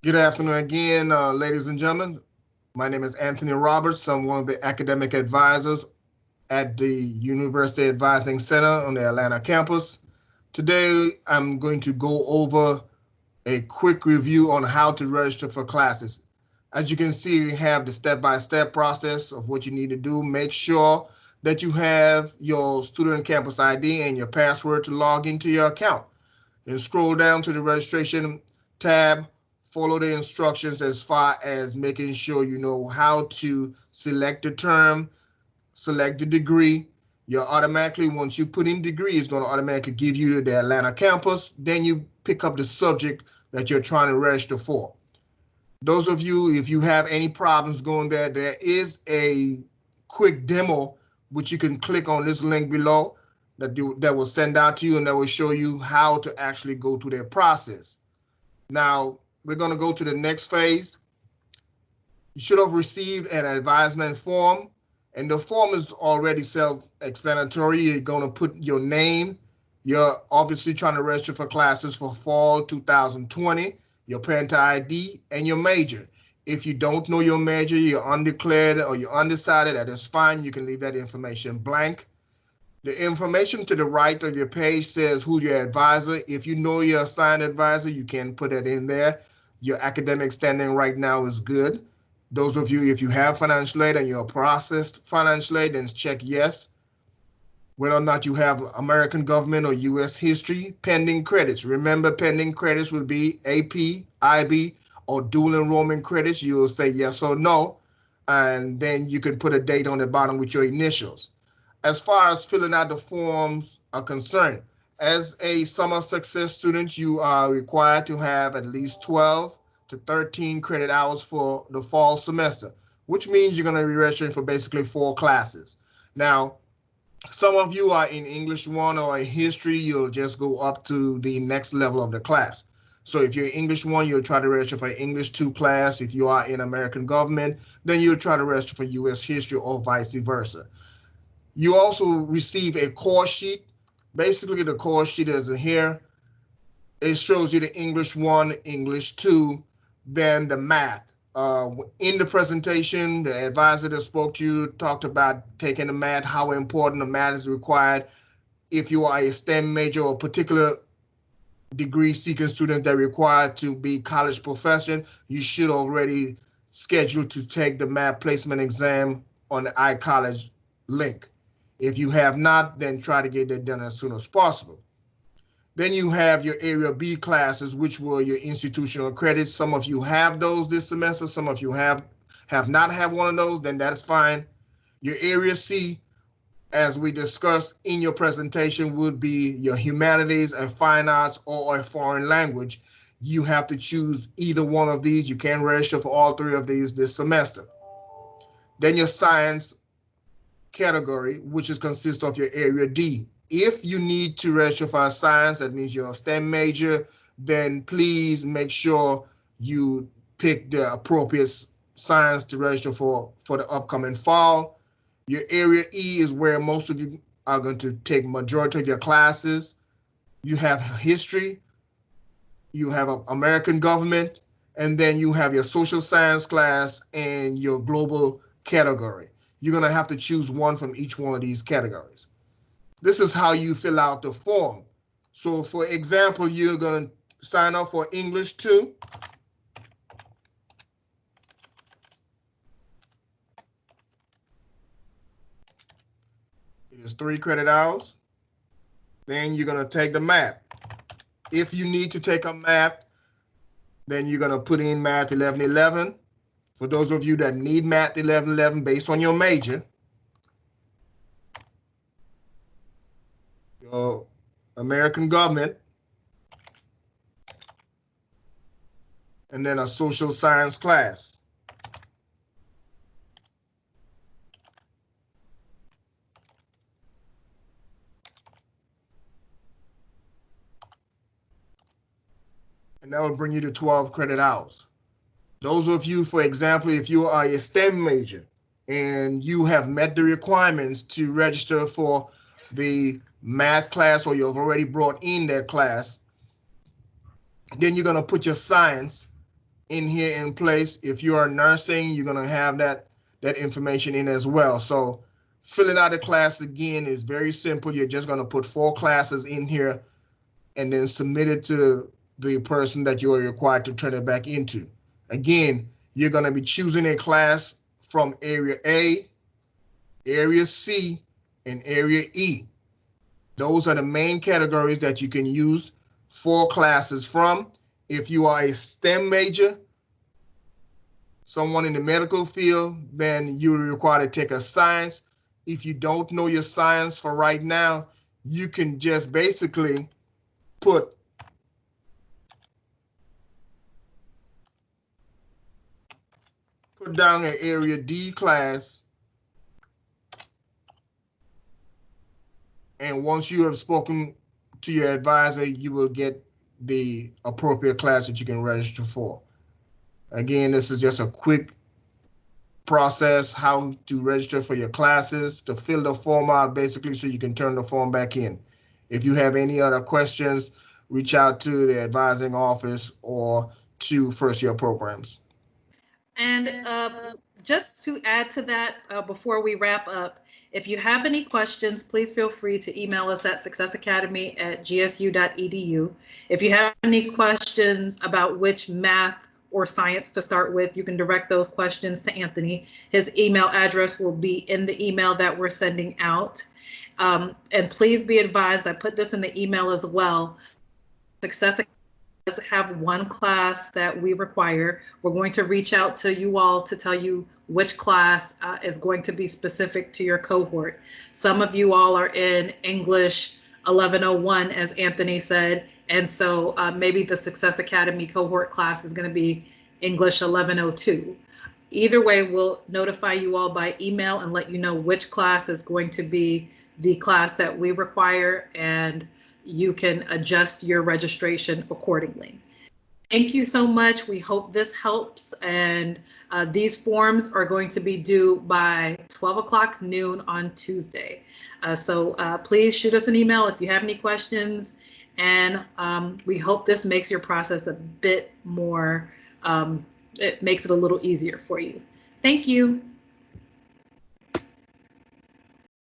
Good afternoon again, ladies and gentlemen. My name is Anthony Roberts. I'm one of the academic advisors at the University Advising Center on the Atlanta campus. Today, I'm going to go over a quick review on how to register for classes. As you can see, we have the step-by-step process of what you need to do. Make sure that you have your student campus ID and your password to log into your account. Then scroll down to the registration tab, follow the instructions as far as making sure you know how to select the term, select the degree. You're automatically, once you put in degree, it's going to automatically give you the Atlanta campus. Then you pick up the subject that you're trying to register for. Those of you, if you have any problems going there, there is a quick demo which you can click on this link below that will send out to you, and that will show you how to actually go through their process. Now, we're going to go to the next phase. You should have received an advisement form, and the form is already self-explanatory. You're going to put your name. You're obviously trying to register for classes for fall 2020, your parent ID, and your major. If you don't know your major, you're undeclared or you're undecided, that is fine. You can leave that information blank. The information to the right of your page says who's your advisor. If you know your assigned advisor, you can put it in there. Your academic standing right now is good. Those of you, if you have financial aid and you're processed financial aid, then check yes. Whether or not you have American government or U.S. history, pending credits. Remember, pending credits would be AP, IB, or dual enrollment credits. You will say yes or no, and then you can put a date on the bottom with your initials. As far as filling out the forms are concerned, as a summer success student, you are required to have at least 12 to 13 credit hours for the fall semester, which means you're going to be registering for basically 4 classes. Now, some of you are in English 1 or in history, you'll just go up to the next level of the class. So if you're English 1, you'll try to register for English 2 class. If you are in American government, then you'll try to register for U.S. history or vice versa. You also receive a course sheet. Basically, the course sheet is here. It shows you the English 1, English 2, then the math. In the presentation, the advisor that spoke to you talked about taking the math, how important the math is required. If you are a STEM major or particular degree seeking student that required to be college profession, you should already schedule to take the math placement exam on the iCollege link. If you have not, then try to get that done as soon as possible. Then you have your Area B classes, which were your institutional credits. Some of you have those this semester. Some of you have not have one of those, then that is fine. Your Area C, as we discussed in your presentation, would be your humanities and fine arts or a foreign language. You have to choose either one of these. You can register for all 3 of these this semester. Then your science category, which is consists of your Area D. If you need to register for science, that means you're a STEM major, then please make sure you pick the appropriate science to register for the upcoming fall. Your Area E is where most of you are going to take majority of your classes. You have history, you have American government, and then you have your social science class and your global category. You're going to have to choose one from each one of these categories. This is how you fill out the form. So for example, you're going to sign up for English 2. It is 3 credit hours. Then you're going to take the math. If you need to take a math, then you're going to put in math 1111. For those of you that need math 1111 based on your major, your American government, and then a social science class. And that will bring you to 12 credit hours. Those of you, for example, if you are a STEM major and you have met the requirements to register for the math class, or you've already brought in that class, then you're going to put your science in here in place. If you are nursing, you're going to have that information in as well. So filling out the class again is very simple. You're just going to put 4 classes in here and then submit it to the person that you are required to turn it back into. Again, you're going to be choosing a class from Area A, Area C, and Area E. Those are the main categories that you can use 4 classes from. If you are a STEM major, someone in the medical field, then you're required to take a science. If you don't know your science for right now, you can just basically put down an Area D class. And once you have spoken to your advisor, you will get the appropriate class that you can register for. Again, this is just a quick process, how to register for your classes, to fill the form out basically so you can turn the form back in. If you have any other questions, reach out to the advising office or to first year programs. And just to add to that, before we wrap up, if you have any questions, please feel free to email us at successacademy@gsu.edu. If you have any questions about which math or science to start with, you can direct those questions to Anthony. His email address will be in the email that we're sending out. And please be advised, I put this in the email as well, Success Academy does have one class that we require. We're going to reach out to you all to tell you which class is going to be specific to your cohort. Some of you all are in English 1101, as Anthony said, and so maybe the Success Academy cohort class is going to be English 1102. Either way, we'll notify you all by email and let you know which class is going to be the class that we require, and you can adjust your registration accordingly. Thank you so much. We hope this helps. And these forms are going to be due by 12 o'clock noon on Tuesday. So please shoot us an email if you have any questions. And we hope this makes your process a bit more, it makes it a little easier for you. Thank you.